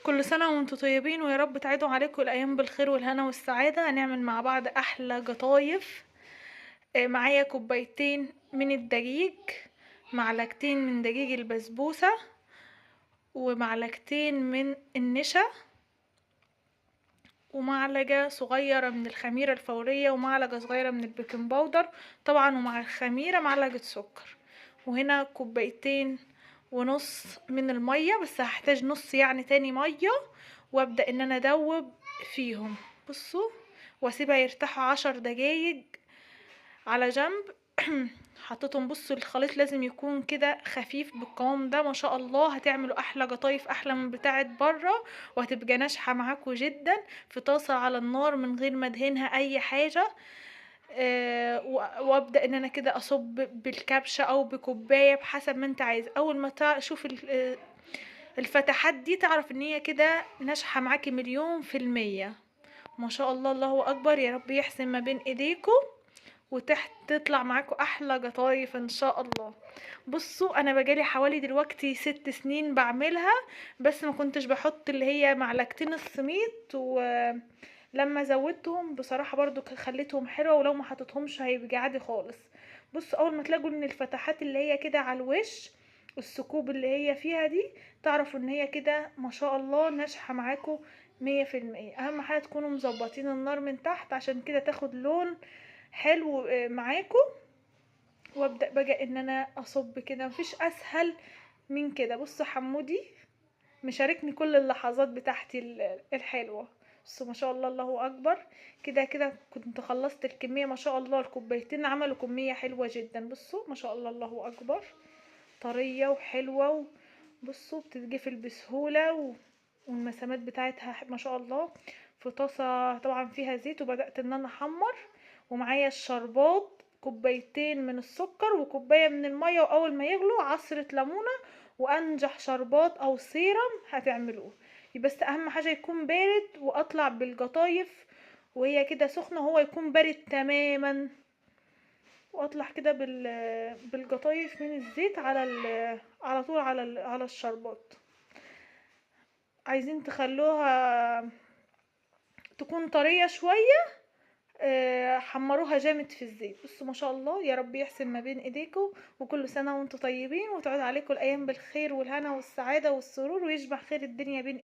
كل سنة وانتم طيبين، ويا رب تعيدوا عليكم الأيام بالخير والهنا والسعادة. هنعمل مع بعض أحلى قطايف. معايا كوبايتين من الدقيق، معلقتين من دقيق البسبوسة، ومعلقتين من النشا، ومعلقة صغيرة من الخميرة الفورية، ومعلقة صغيرة من البيكنج باودر طبعا، ومع الخميرة معلقة سكر. وهنا كوبايتين ونص من المية، بس هحتاج نص يعني تاني مية، وابدأ ان انا ادوب فيهم. بصوا، واسيبها يرتاحوا 10 دقايق على جنب. حطيتهم. بصوا، الخليط لازم يكون كده خفيف بالقوام ده. ما شاء الله هتعملوا احلى قطايف، احلى من بتاعه بره، وهتبقى ناجحه معاكم جدا في طاسه على النار من غير ما ادهنها اي حاجه. وابدا ان انا كده اصب بالكبشه او بكوبايه بحسب ما انت عايز. اول ما تشوف الفتحات دي تعرف ان هي كده ناجحه معاكي 1000000%. ما شاء الله، الله اكبر. يا رب يحسن ما بين ايديكم وتحت تطلع معاكم احلى قطايف ان شاء الله. بصوا، انا بقالي حوالي دلوقتي 6 سنين بعملها، بس ما كنتش بحط اللي هي معلقتين السميد، ولما زودتهم بصراحة برضو خليتهم حلوة، ولو ما حطيتهمش هيبقى عادي خالص. بصوا، اول ما تلاقوا ان الفتحات اللي هي كده على الوش، الثقوب اللي هي فيها دي، تعرفوا ان هي كده ما شاء الله ناجحة معاكم 100%. اهم حاجة تكونوا مظبطين النار من تحت عشان كده تاخد لون حلو معاكم. وابدا بقى ان انا اصب كده، مفيش اسهل من كده. بصوا، حمودي مشاركني كل اللحظات بتاعتي الحلوه. بصوا، ما شاء الله، الله اكبر. كده كده كنت خلصت الكميه. ما شاء الله الكوبايتين عملوا كميه حلوه جدا. بصوا، ما شاء الله، الله اكبر. طريه وحلوه بصوا، بتتقفل بسهوله والمسامات بتاعتها ما شاء الله. في طاسه طبعا فيها زيت، وبدات ان انا احمر. ومعايا الشربات، كوبايتين من السكر وكوباية من المية، وأول ما يغلوا عصرة ليمونة. وأنجح شربات أو سيرم هتعملوه. بس أهم حاجة يكون بارد، وأطلع بالقطايف وهي كده سخنة، وهو يكون بارد تماما. وأطلع كده بالقطايف من الزيت على طول على الشربات. عايزين تخلوها تكون طرية شوية، حمروها جامد في الزيت. بصوا، ما شاء الله، يا رب يحسن ما بين ايديكم. وكل سنة وانتم طيبين، وتعود عليكم الايام بالخير والهنا والسعادة والسرور، ويشبع خير الدنيا بين